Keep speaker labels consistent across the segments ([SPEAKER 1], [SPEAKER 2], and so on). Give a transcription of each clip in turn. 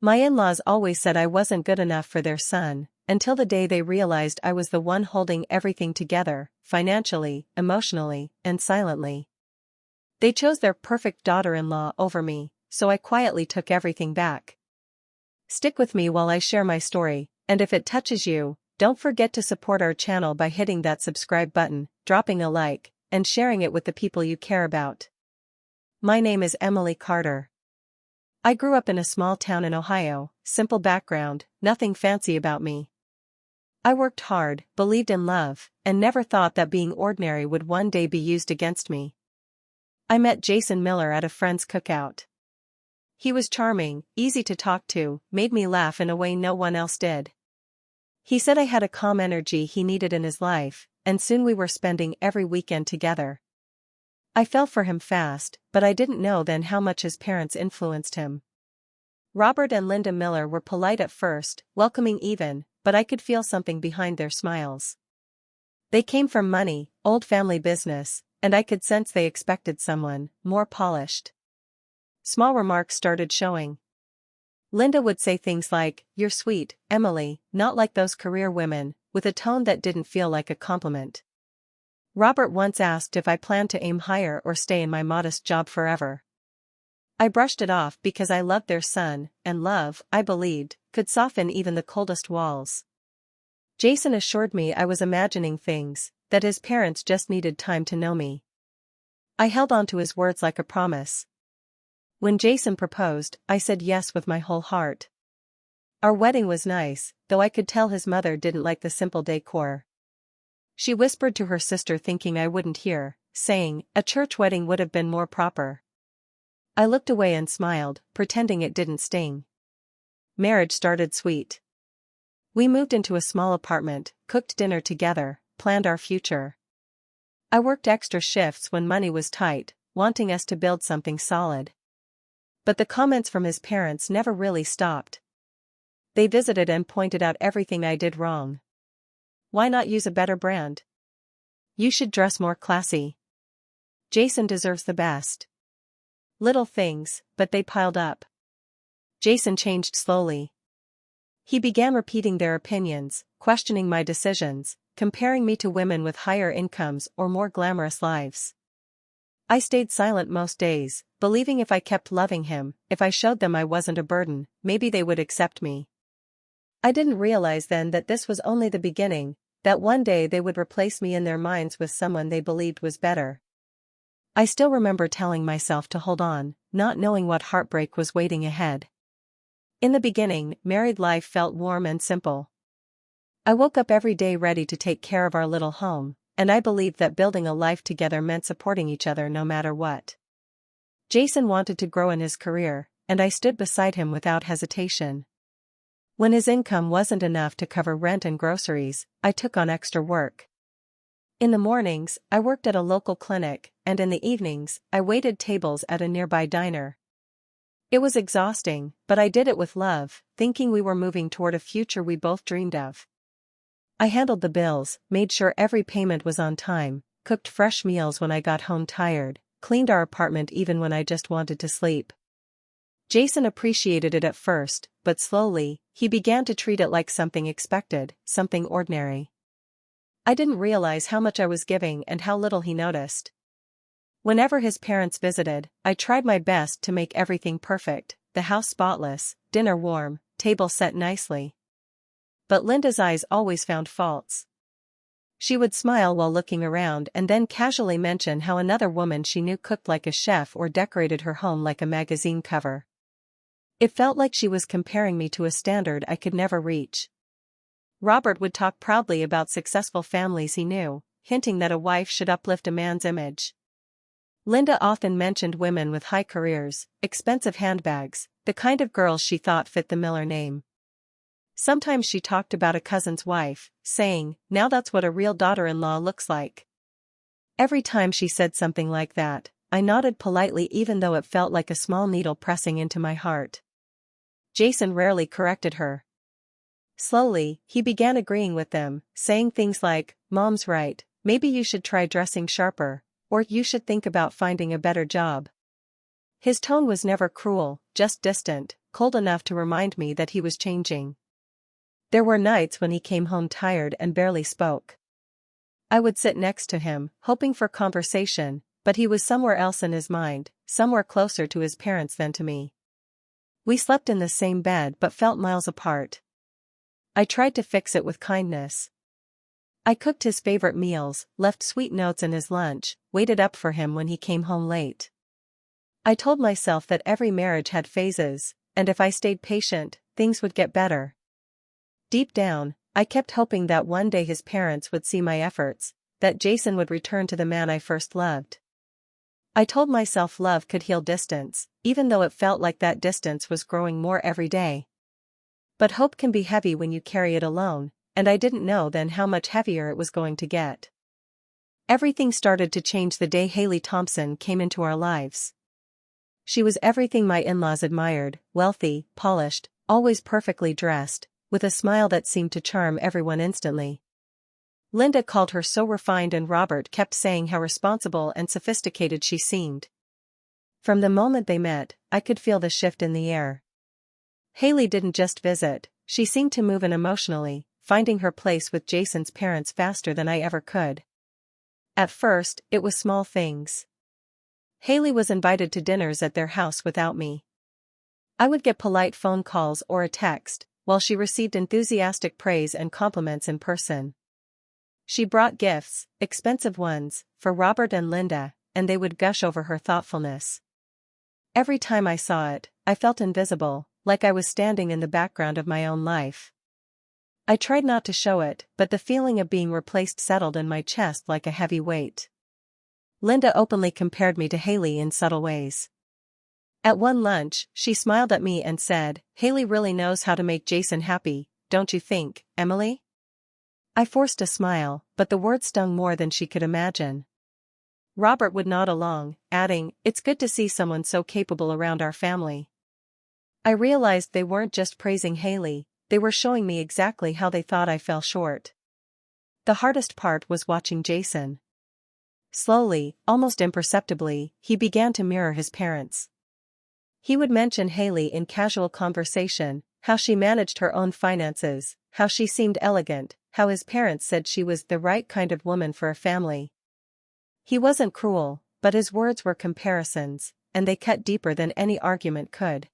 [SPEAKER 1] My in-laws always said I wasn't good enough for their son, until the day they realized I was the one holding everything together, financially, emotionally, and silently. They chose their perfect daughter-in-law over me, so I quietly took everything back. Stick with me while I share my story, and if it touches you, don't forget to support our channel by hitting that subscribe button, dropping a like, and sharing it with the people you care about. My name is Emily Carter. I grew up in a small town in Ohio, simple background, nothing fancy about me. I worked hard, believed in love, and never thought that being ordinary would one day be used against me. I met Jason Miller at a friend's cookout. He was charming, easy to talk to, made me laugh in a way no one else did. He said I had a calm energy he needed in his life, and soon we were spending every weekend together. I fell for him fast, but I didn't know then how much his parents influenced him. Robert and Linda Miller were polite at first, welcoming even, but I could feel something behind their smiles. They came from money, old family business, and I could sense they expected someone more polished. Small remarks started showing. Linda would say things like, "You're sweet, Emily," not like those career women, with a tone that didn't feel like a compliment. Robert once asked if I planned to aim higher or stay in my modest job forever. I brushed it off because I loved their son, and love, I believed, could soften even the coldest walls. Jason assured me I was imagining things, that his parents just needed time to know me. I held on to his words like a promise. When Jason proposed, I said yes with my whole heart. Our wedding was nice, though I could tell his mother didn't like the simple decor. She whispered to her sister thinking I wouldn't hear, saying, "A church wedding would have been more proper." I looked away and smiled, pretending it didn't sting. Marriage started sweet. We moved into a small apartment, cooked dinner together, planned our future. I worked extra shifts when money was tight, wanting us to build something solid. But the comments from his parents never really stopped. They visited and pointed out everything I did wrong. Why not use a better brand? You should dress more classy. Jason deserves the best. Little things, but they piled up. Jason changed slowly. He began repeating their opinions, questioning my decisions, comparing me to women with higher incomes or more glamorous lives. I stayed silent most days, believing if I kept loving him, if I showed them I wasn't a burden, maybe they would accept me. I didn't realize then that this was only the beginning, that one day they would replace me in their minds with someone they believed was better. I still remember telling myself to hold on, not knowing what heartbreak was waiting ahead. In the beginning, married life felt warm and simple. I woke up every day ready to take care of our little home, and I believed that building a life together meant supporting each other no matter what. Jason wanted to grow in his career, and I stood beside him without hesitation. When his income wasn't enough to cover rent and groceries, I took on extra work. In the mornings, I worked at a local clinic, and in the evenings, I waited tables at a nearby diner. It was exhausting, but I did it with love, thinking we were moving toward a future we both dreamed of. I handled the bills, made sure every payment was on time, cooked fresh meals when I got home tired, cleaned our apartment even when I just wanted to sleep. Jason appreciated it at first, but slowly, he began to treat it like something expected, something ordinary. I didn't realize how much I was giving and how little he noticed. Whenever his parents visited, I tried my best to make everything perfect, the house spotless, dinner warm, table set nicely. But Linda's eyes always found faults. She would smile while looking around and then casually mention how another woman she knew cooked like a chef or decorated her home like a magazine cover. It felt like she was comparing me to a standard I could never reach. Robert would talk proudly about successful families he knew, hinting that a wife should uplift a man's image. Linda often mentioned women with high careers, expensive handbags, the kind of girls she thought fit the Miller name. Sometimes she talked about a cousin's wife, saying, "Now that's what a real daughter-in-law looks like." Every time she said something like that, I nodded politely even though it felt like a small needle pressing into my heart. Jason rarely corrected her. Slowly, he began agreeing with them, saying things like, "Mom's right, maybe you should try dressing sharper, or you should think about finding a better job." His tone was never cruel, just distant, cold enough to remind me that he was changing. There were nights when he came home tired and barely spoke. I would sit next to him, hoping for conversation, but he was somewhere else in his mind, somewhere closer to his parents than to me. We slept in the same bed but felt miles apart. I tried to fix it with kindness. I cooked his favorite meals, left sweet notes in his lunch, waited up for him when he came home late. I told myself that every marriage had phases, and if I stayed patient, things would get better. Deep down, I kept hoping that one day his parents would see my efforts, that Jason would return to the man I first loved. I told myself love could heal distance, even though it felt like that distance was growing more every day. But hope can be heavy when you carry it alone, and I didn't know then how much heavier it was going to get. Everything started to change the day Haley Thompson came into our lives. She was everything my in-laws admired, wealthy, polished, always perfectly dressed, with a smile that seemed to charm everyone instantly. Linda called her so refined and Robert kept saying how responsible and sophisticated she seemed. From the moment they met, I could feel the shift in the air. Haley didn't just visit, she seemed to move in emotionally, finding her place with Jason's parents faster than I ever could. At first, it was small things. Haley was invited to dinners at their house without me. I would get polite phone calls or a text, while she received enthusiastic praise and compliments in person. She brought gifts, expensive ones, for Robert and Linda, and they would gush over her thoughtfulness. Every time I saw it, I felt invisible, like I was standing in the background of my own life. I tried not to show it, but the feeling of being replaced settled in my chest like a heavy weight. Linda openly compared me to Haley in subtle ways. At one lunch, she smiled at me and said, "Haley really knows how to make Jason happy, don't you think, Emily?" I forced a smile, but the words stung more than she could imagine. Robert would nod along, adding, "It's good to see someone so capable around our family." I realized they weren't just praising Haley, they were showing me exactly how they thought I fell short. The hardest part was watching Jason. Slowly, almost imperceptibly, he began to mirror his parents. He would mention Haley in casual conversation, how she managed her own finances, how she seemed elegant, how his parents said she was the right kind of woman for a family. He wasn't cruel, but his words were comparisons, and they cut deeper than any argument could.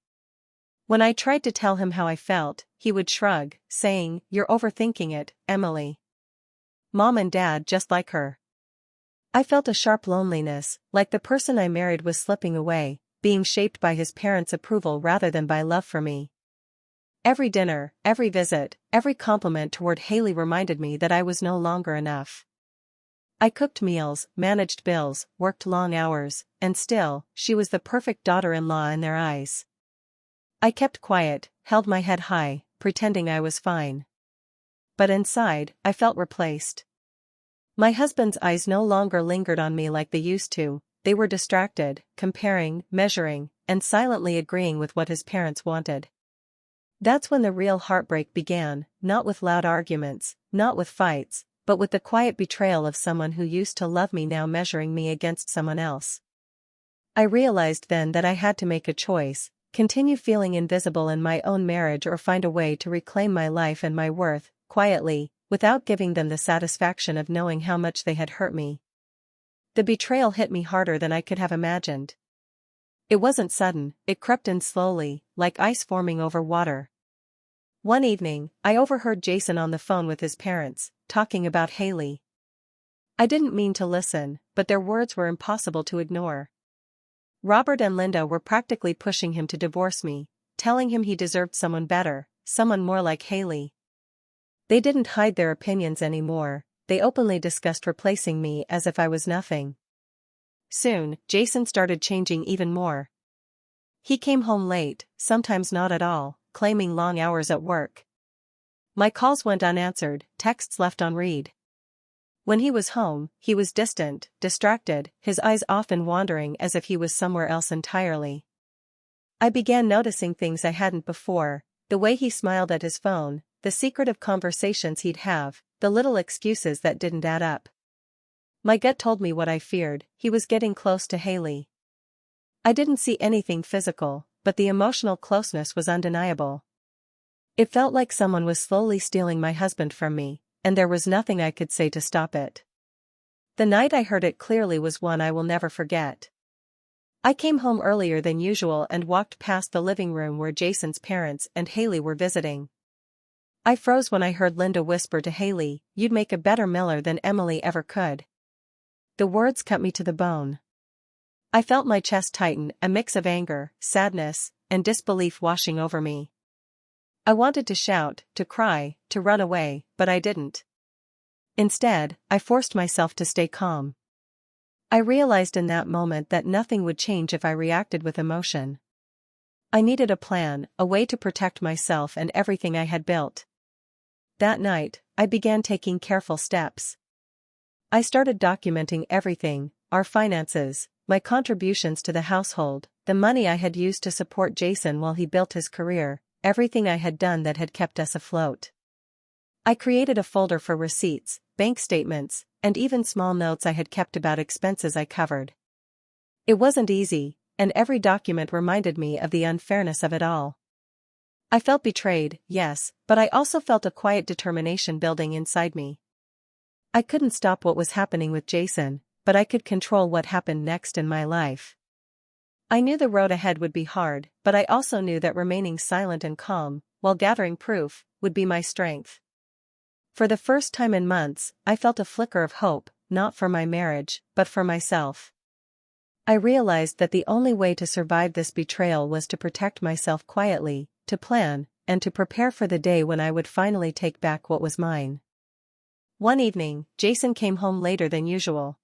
[SPEAKER 1] When I tried to tell him how I felt, he would shrug, saying, "You're overthinking it, Emily. Mom and Dad just like her." I felt a sharp loneliness, like the person I married was slipping away, being shaped by his parents' approval rather than by love for me. Every dinner, every visit, every compliment toward Haley reminded me that I was no longer enough. I cooked meals, managed bills, worked long hours, and still, she was the perfect daughter-in-law in their eyes. I kept quiet, held my head high, pretending I was fine. But inside, I felt replaced. My husband's eyes no longer lingered on me like they used to, they were distracted, comparing, measuring, and silently agreeing with what his parents wanted. That's when the real heartbreak began, not with loud arguments, not with fights, but with the quiet betrayal of someone who used to love me now measuring me against someone else. I realized then that I had to make a choice, continue feeling invisible in my own marriage or find a way to reclaim my life and my worth, quietly, without giving them the satisfaction of knowing how much they had hurt me. The betrayal hit me harder than I could have imagined. It wasn't sudden, it crept in slowly, like ice forming over water. One evening, I overheard Jason on the phone with his parents, talking about Haley. I didn't mean to listen, but their words were impossible to ignore. Robert and Linda were practically pushing him to divorce me, telling him he deserved someone better, someone more like Haley. They didn't hide their opinions anymore, they openly discussed replacing me as if I was nothing. Soon, Jason started changing even more. He came home late, sometimes not at all, claiming long hours at work. My calls went unanswered, texts left unread. When he was home, he was distant, distracted, his eyes often wandering as if he was somewhere else entirely. I began noticing things I hadn't before, the way he smiled at his phone, the secretive conversations he'd have, the little excuses that didn't add up. My gut told me what I feared, he was getting close to Haley. I didn't see anything physical, but the emotional closeness was undeniable. It felt like someone was slowly stealing my husband from me, and there was nothing I could say to stop it. The night I heard it clearly was one I will never forget. I came home earlier than usual and walked past the living room where Jason's parents and Haley were visiting. I froze when I heard Linda whisper to Haley, "You'd make a better Miller than Emily ever could." The words cut me to the bone. I felt my chest tighten, a mix of anger, sadness, and disbelief washing over me. I wanted to shout, to cry, to run away, but I didn't. Instead, I forced myself to stay calm. I realized in that moment that nothing would change if I reacted with emotion. I needed a plan, a way to protect myself and everything I had built. That night, I began taking careful steps. I started documenting everything, our finances, my contributions to the household, the money I had used to support Jason while he built his career, everything I had done that had kept us afloat. I created a folder for receipts, bank statements, and even small notes I had kept about expenses I covered. It wasn't easy, and every document reminded me of the unfairness of it all. I felt betrayed, yes, but I also felt a quiet determination building inside me. I couldn't stop what was happening with Jason, but I could control what happened next in my life. I knew the road ahead would be hard, but I also knew that remaining silent and calm, while gathering proof, would be my strength. For the first time in months, I felt a flicker of hope, not for my marriage, but for myself. I realized that the only way to survive this betrayal was to protect myself quietly, to plan, and to prepare for the day when I would finally take back what was mine. One evening, Jason came home later than usual.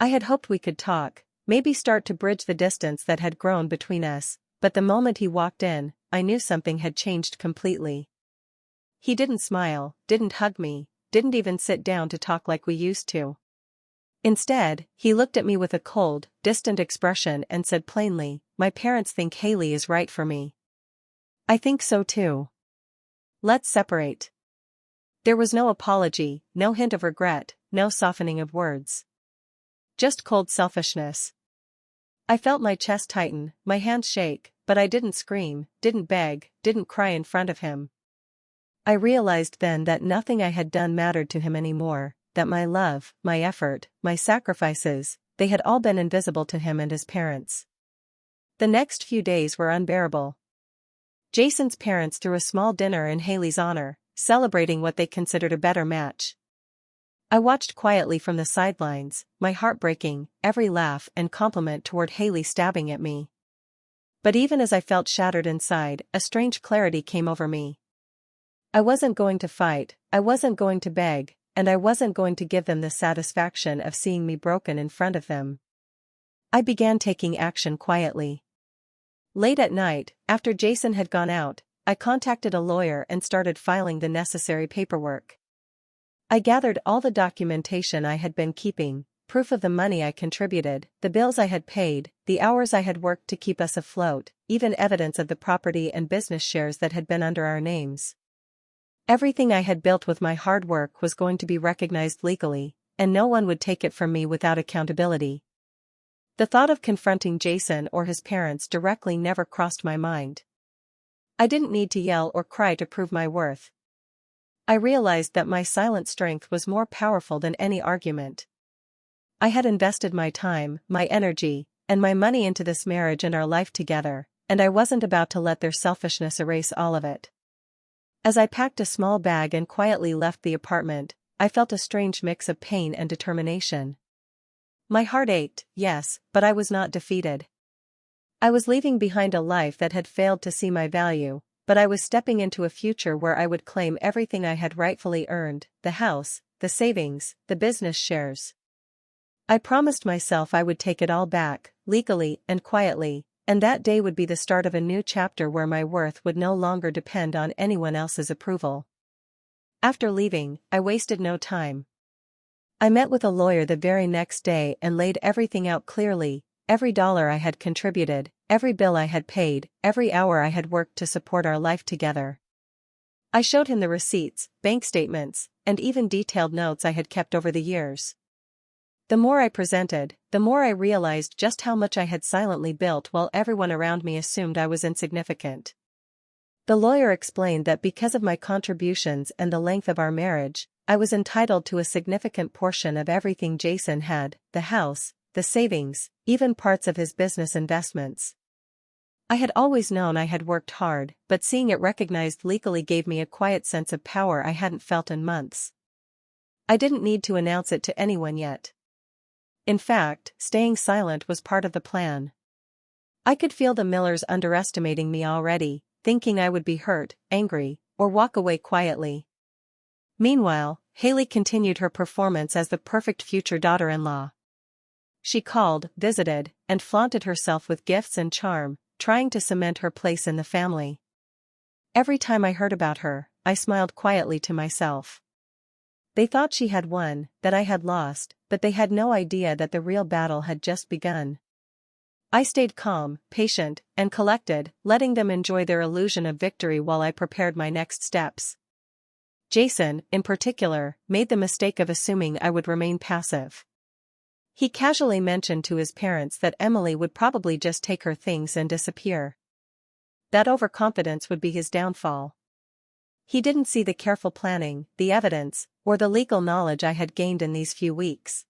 [SPEAKER 1] I had hoped we could talk, maybe start to bridge the distance that had grown between us, but the moment he walked in, I knew something had changed completely. He didn't smile, didn't hug me, didn't even sit down to talk like we used to. Instead, he looked at me with a cold, distant expression and said plainly, "My parents think Haley is right for me. I think so too. Let's separate." There was no apology, no hint of regret, no softening of words. Just cold selfishness. I felt my chest tighten, my hands shake, but I didn't scream, didn't beg, didn't cry in front of him. I realized then that nothing I had done mattered to him anymore, that my love, my effort, my sacrifices, they had all been invisible to him and his parents. The next few days were unbearable. Jason's parents threw a small dinner in Haley's honor, celebrating what they considered a better match. I watched quietly from the sidelines, my heart breaking, every laugh and compliment toward Haley stabbing at me. But even as I felt shattered inside, a strange clarity came over me. I wasn't going to fight, I wasn't going to beg, and I wasn't going to give them the satisfaction of seeing me broken in front of them. I began taking action quietly. Late at night, after Jason had gone out, I contacted a lawyer and started filing the necessary paperwork. I gathered all the documentation I had been keeping, proof of the money I contributed, the bills I had paid, the hours I had worked to keep us afloat, even evidence of the property and business shares that had been under our names. Everything I had built with my hard work was going to be recognized legally, and no one would take it from me without accountability. The thought of confronting Jason or his parents directly never crossed my mind. I didn't need to yell or cry to prove my worth. I realized that my silent strength was more powerful than any argument. I had invested my time, my energy, and my money into this marriage and our life together, and I wasn't about to let their selfishness erase all of it. As I packed a small bag and quietly left the apartment, I felt a strange mix of pain and determination. My heart ached, yes, but I was not defeated. I was leaving behind a life that had failed to see my value, but I was stepping into a future where I would claim everything I had rightfully earned, the house, the savings, the business shares. I promised myself I would take it all back, legally and quietly, and that day would be the start of a new chapter where my worth would no longer depend on anyone else's approval. After leaving, I wasted no time. I met with a lawyer the very next day and laid everything out clearly, every dollar I had contributed, every bill I had paid, every hour I had worked to support our life together. I showed him the receipts, bank statements, and even detailed notes I had kept over the years. The more I presented, the more I realized just how much I had silently built while everyone around me assumed I was insignificant. The lawyer explained that because of my contributions and the length of our marriage, I was entitled to a significant portion of everything Jason had, the house, the savings, even parts of his business investments. I had always known I had worked hard, but seeing it recognized legally gave me a quiet sense of power I hadn't felt in months. I didn't need to announce it to anyone yet. In fact, staying silent was part of the plan. I could feel the Millers underestimating me already, thinking I would be hurt, angry, or walk away quietly. Meanwhile, Haley continued her performance as the perfect future daughter-in-law. She called, visited, and flaunted herself with gifts and charm, trying to cement her place in the family. Every time I heard about her, I smiled quietly to myself. They thought she had won, that I had lost, but they had no idea that the real battle had just begun. I stayed calm, patient, and collected, letting them enjoy their illusion of victory while I prepared my next steps. Jason, in particular, made the mistake of assuming I would remain passive. He casually mentioned to his parents that Emily would probably just take her things and disappear. That overconfidence would be his downfall. He didn't see the careful planning, the evidence, or the legal knowledge I had gained in these few weeks.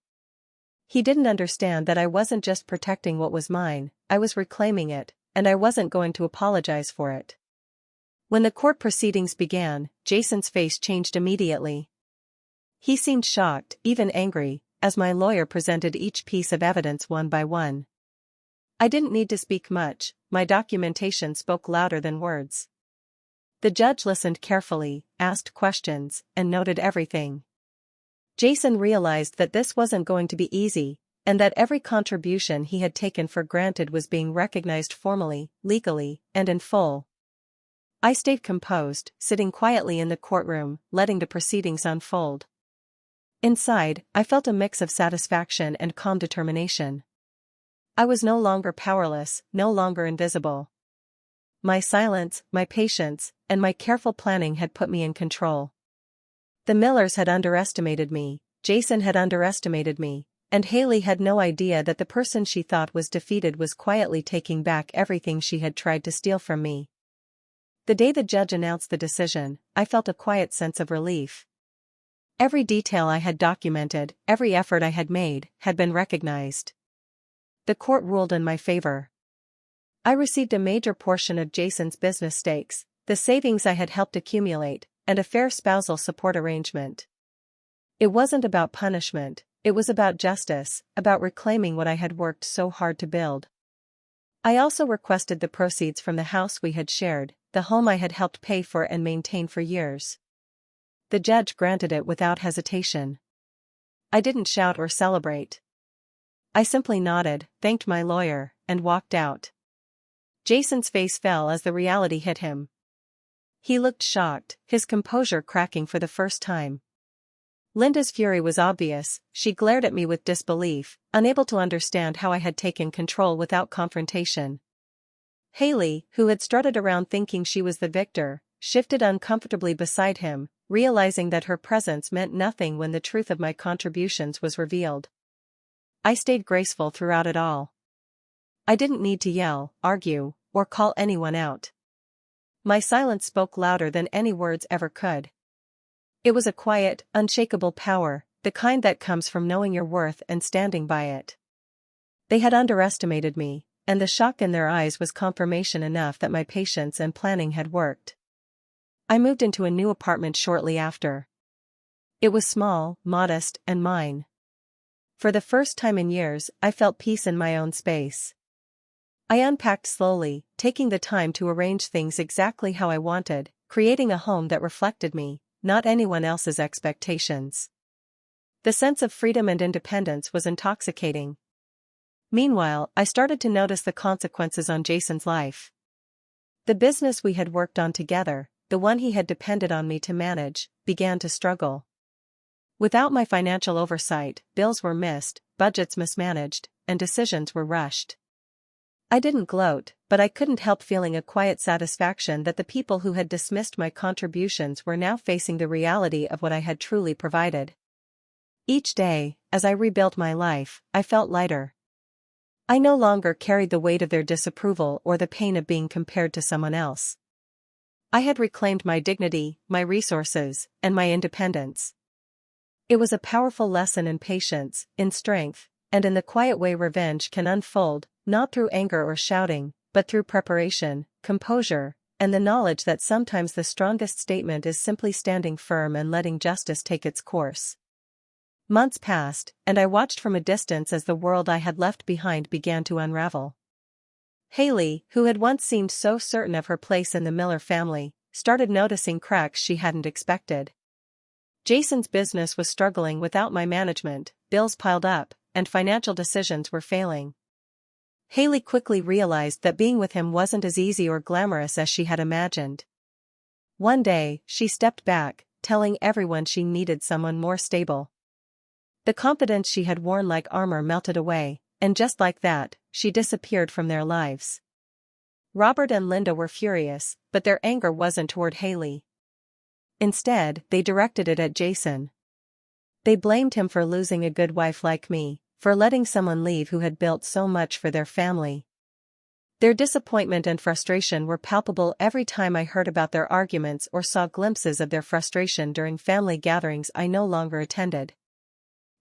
[SPEAKER 1] He didn't understand that I wasn't just protecting what was mine, I was reclaiming it, and I wasn't going to apologize for it. When the court proceedings began, Jason's face changed immediately. He seemed shocked, even angry, as my lawyer presented each piece of evidence one by one. I didn't need to speak much, my documentation spoke louder than words. The judge listened carefully, asked questions, and noted everything. Jason realized that this wasn't going to be easy, and that every contribution he had taken for granted was being recognized formally, legally, and in full. I stayed composed, sitting quietly in the courtroom, letting the proceedings unfold. Inside, I felt a mix of satisfaction and calm determination. I was no longer powerless, no longer invisible. My silence, my patience, and my careful planning had put me in control. The Millers had underestimated me, Jason had underestimated me, and Haley had no idea that the person she thought was defeated was quietly taking back everything she had tried to steal from me. The day the judge announced the decision, I felt a quiet sense of relief. Every detail I had documented, every effort I had made, had been recognized. The court ruled in my favor. I received a major portion of Jason's business stakes, the savings I had helped accumulate, and a fair spousal support arrangement. It wasn't about punishment, it was about justice, about reclaiming what I had worked so hard to build. I also requested the proceeds from the house we had shared, the home I had helped pay for and maintain for years. The judge granted it without hesitation. I didn't shout or celebrate. I simply nodded, thanked my lawyer, and walked out. Jason's face fell as the reality hit him. He looked shocked, his composure cracking for the first time. Linda's fury was obvious, she glared at me with disbelief, unable to understand how I had taken control without confrontation. Haley, who had strutted around thinking she was the victor, shifted uncomfortably beside him, realizing that her presence meant nothing when the truth of my contributions was revealed. I stayed graceful throughout it all. I didn't need to yell, argue, or call anyone out. My silence spoke louder than any words ever could. It was a quiet, unshakable power, the kind that comes from knowing your worth and standing by it. They had underestimated me, and the shock in their eyes was confirmation enough that my patience and planning had worked. I moved into a new apartment shortly after. It was small, modest, and mine. For the first time in years, I felt peace in my own space. I unpacked slowly, taking the time to arrange things exactly how I wanted, creating a home that reflected me, not anyone else's expectations. The sense of freedom and independence was intoxicating. Meanwhile, I started to notice the consequences on Jason's life. The business we had worked on together, the one he had depended on me to manage, began to struggle. Without my financial oversight, bills were missed, budgets mismanaged, and decisions were rushed. I didn't gloat, but I couldn't help feeling a quiet satisfaction that the people who had dismissed my contributions were now facing the reality of what I had truly provided. Each day, as I rebuilt my life, I felt lighter. I no longer carried the weight of their disapproval or the pain of being compared to someone else. I had reclaimed my dignity, my resources, and my independence. It was a powerful lesson in patience, in strength, and in the quiet way revenge can unfold, not through anger or shouting, but through preparation, composure, and the knowledge that sometimes the strongest statement is simply standing firm and letting justice take its course. Months passed, and I watched from a distance as the world I had left behind began to unravel. Haley, who had once seemed so certain of her place in the Miller family, started noticing cracks she hadn't expected. Jason's business was struggling without my management, bills piled up, and financial decisions were failing. Haley quickly realized that being with him wasn't as easy or glamorous as she had imagined. One day, she stepped back, telling everyone she needed someone more stable. The confidence she had worn like armor melted away, and just like that, she disappeared from their lives. Robert and Linda were furious, but their anger wasn't toward Haley. Instead, they directed it at Jason. They blamed him for losing a good wife like me, for letting someone leave who had built so much for their family. Their disappointment and frustration were palpable every time I heard about their arguments or saw glimpses of their frustration during family gatherings I no longer attended.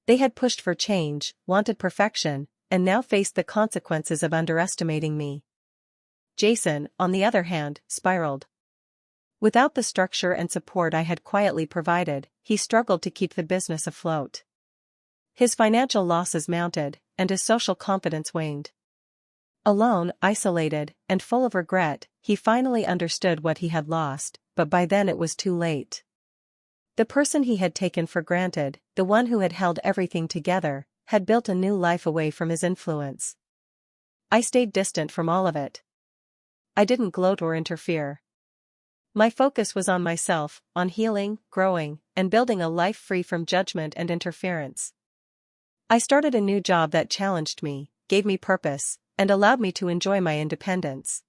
[SPEAKER 1] They had pushed for change, wanted perfection, and now faced the consequences of underestimating me. Jason, on the other hand, spiraled. Without the structure and support I had quietly provided, he struggled to keep the business afloat. His financial losses mounted, and his social confidence waned. Alone, isolated, and full of regret, he finally understood what he had lost, but by then it was too late. The person he had taken for granted, the one who had held everything together, had built a new life away from his influence. I stayed distant from all of it. I didn't gloat or interfere. My focus was on myself, on healing, growing, and building a life free from judgment and interference. I started a new job that challenged me, gave me purpose, and allowed me to enjoy my independence.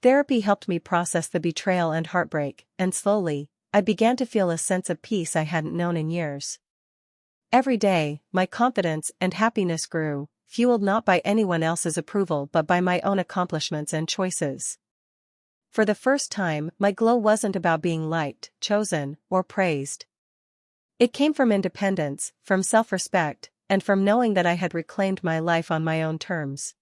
[SPEAKER 1] Therapy helped me process the betrayal and heartbreak, and slowly, I began to feel a sense of peace I hadn't known in years. Every day, my confidence and happiness grew, fueled not by anyone else's approval but by my own accomplishments and choices. For the first time, my glow wasn't about being liked, chosen, or praised. It came from independence, from self-respect, and from knowing that I had reclaimed my life on my own terms.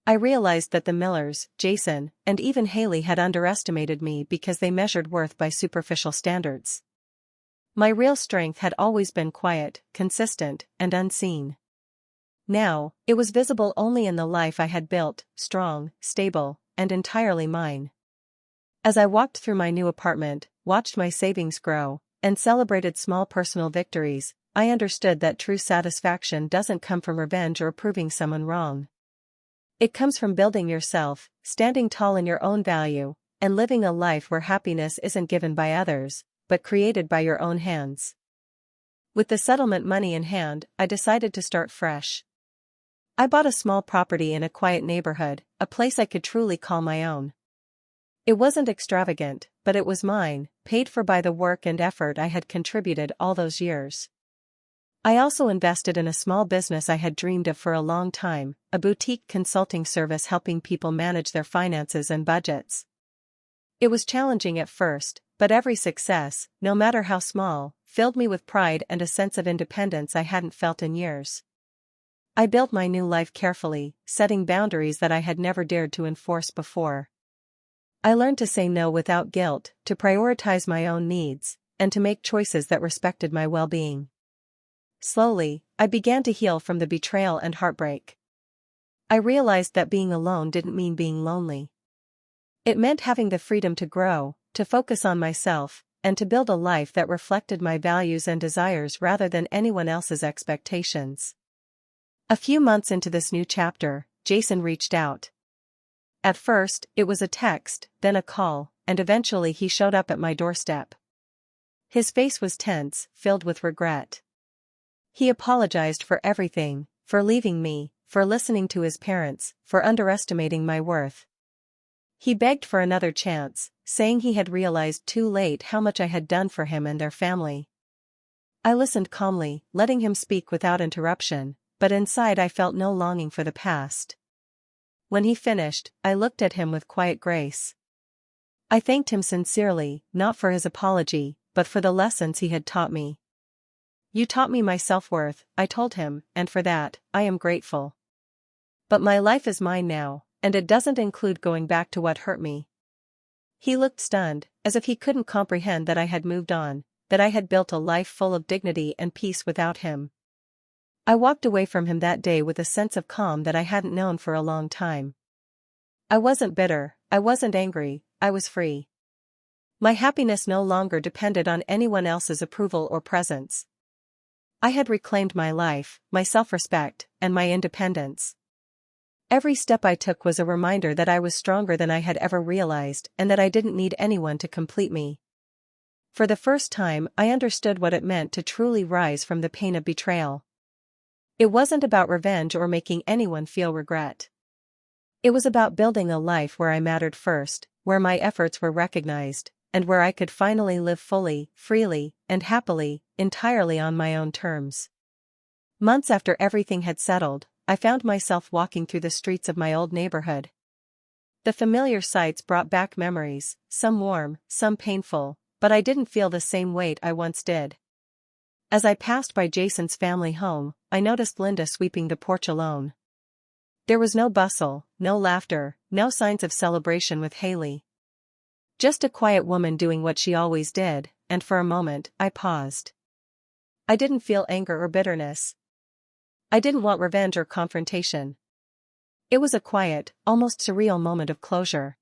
[SPEAKER 1] I realized that the Millers, Jason, and even Haley had underestimated me because they measured worth by superficial standards. My real strength had always been quiet, consistent, and unseen. Now, it was visible only in the life I had built, strong, stable, and entirely mine. As I walked through my new apartment, watched my savings grow, and celebrated small personal victories, I understood that true satisfaction doesn't come from revenge or proving someone wrong. It comes from building yourself, standing tall in your own value, and living a life where happiness isn't given by others, but created by your own hands. With the settlement money in hand, I decided to start fresh. I bought a small property in a quiet neighborhood, a place I could truly call my own. It wasn't extravagant, but it was mine, paid for by the work and effort I had contributed all those years. I also invested in a small business I had dreamed of for a long time, a boutique consulting service helping people manage their finances and budgets. It was challenging at first, but every success, no matter how small, filled me with pride and a sense of independence I hadn't felt in years. I built my new life carefully, setting boundaries that I had never dared to enforce before. I learned to say no without guilt, to prioritize my own needs, and to make choices that respected my well-being. Slowly, I began to heal from the betrayal and heartbreak. I realized that being alone didn't mean being lonely. It meant having the freedom to grow, to focus on myself, and to build a life that reflected my values and desires rather than anyone else's expectations. A few months into this new chapter, Jason reached out. At first, it was a text, then a call, and eventually he showed up at my doorstep. His face was tense, filled with regret. He apologized for everything, for leaving me, for listening to his parents, for underestimating my worth. He begged for another chance, saying he had realized too late how much I had done for him and their family. I listened calmly, letting him speak without interruption, but inside I felt no longing for the past. When he finished, I looked at him with quiet grace. I thanked him sincerely, not for his apology, but for the lessons he had taught me. "You taught me my self-worth," I told him, "and for that, I am grateful. But my life is mine now, and it doesn't include going back to what hurt me." He looked stunned, as if he couldn't comprehend that I had moved on, that I had built a life full of dignity and peace without him. I walked away from him that day with a sense of calm that I hadn't known for a long time. I wasn't bitter, I wasn't angry, I was free. My happiness no longer depended on anyone else's approval or presence. I had reclaimed my life, my self-respect, and my independence. Every step I took was a reminder that I was stronger than I had ever realized and that I didn't need anyone to complete me. For the first time, I understood what it meant to truly rise from the pain of betrayal. It wasn't about revenge or making anyone feel regret. It was about building a life where I mattered first, where my efforts were recognized, and where I could finally live fully, freely, and happily, entirely on my own terms. Months after everything had settled, I found myself walking through the streets of my old neighborhood. The familiar sights brought back memories, some warm, some painful, but I didn't feel the same weight I once did. As I passed by Jason's family home, I noticed Linda sweeping the porch alone. There was no bustle, no laughter, no signs of celebration with Haley. Just a quiet woman doing what she always did, and for a moment, I paused. I didn't feel anger or bitterness. I didn't want revenge or confrontation. It was a quiet, almost surreal moment of closure.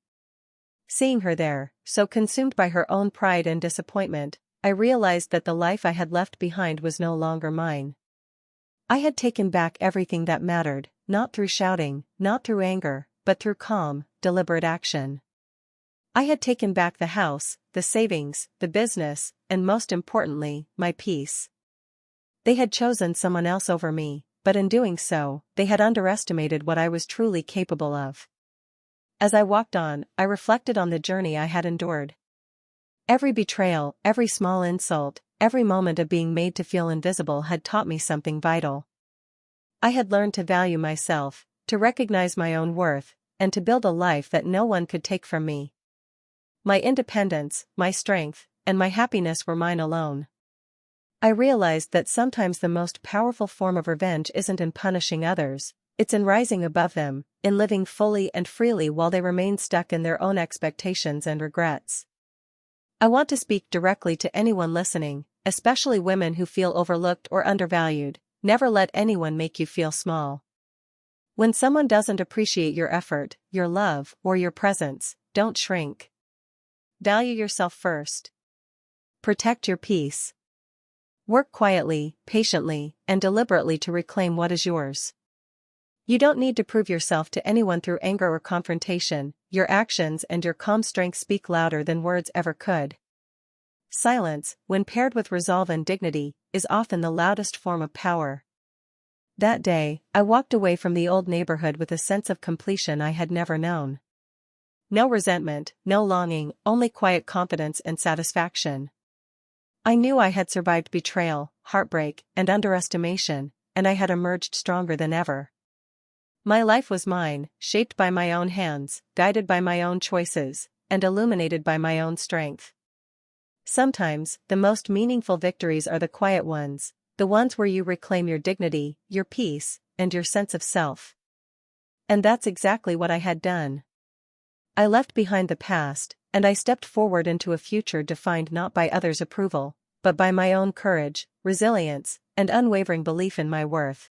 [SPEAKER 1] Seeing her there, so consumed by her own pride and disappointment, I realized that the life I had left behind was no longer mine. I had taken back everything that mattered, not through shouting, not through anger, but through calm, deliberate action. I had taken back the house, the savings, the business, and most importantly, my peace. They had chosen someone else over me, but in doing so, they had underestimated what I was truly capable of. As I walked on, I reflected on the journey I had endured. Every betrayal, every small insult, every moment of being made to feel invisible had taught me something vital. I had learned to value myself, to recognize my own worth, and to build a life that no one could take from me. My independence, my strength, and my happiness were mine alone. I realized that sometimes the most powerful form of revenge isn't in punishing others, it's in rising above them, in living fully and freely while they remain stuck in their own expectations and regrets. I want to speak directly to anyone listening, especially women who feel overlooked or undervalued. Never let anyone make you feel small. When someone doesn't appreciate your effort, your love, or your presence, don't shrink. Value yourself first. Protect your peace. Work quietly, patiently, and deliberately to reclaim what is yours. You don't need to prove yourself to anyone through anger or confrontation. Your actions and your calm strength speak louder than words ever could. Silence, when paired with resolve and dignity, is often the loudest form of power. That day, I walked away from the old neighborhood with a sense of completion I had never known. No resentment, no longing, only quiet confidence and satisfaction. I knew I had survived betrayal, heartbreak, and underestimation, and I had emerged stronger than ever. My life was mine, shaped by my own hands, guided by my own choices, and illuminated by my own strength. Sometimes, the most meaningful victories are the quiet ones, the ones where you reclaim your dignity, your peace, and your sense of self. And that's exactly what I had done. I left behind the past, and I stepped forward into a future defined not by others' approval, but by my own courage, resilience, and unwavering belief in my worth.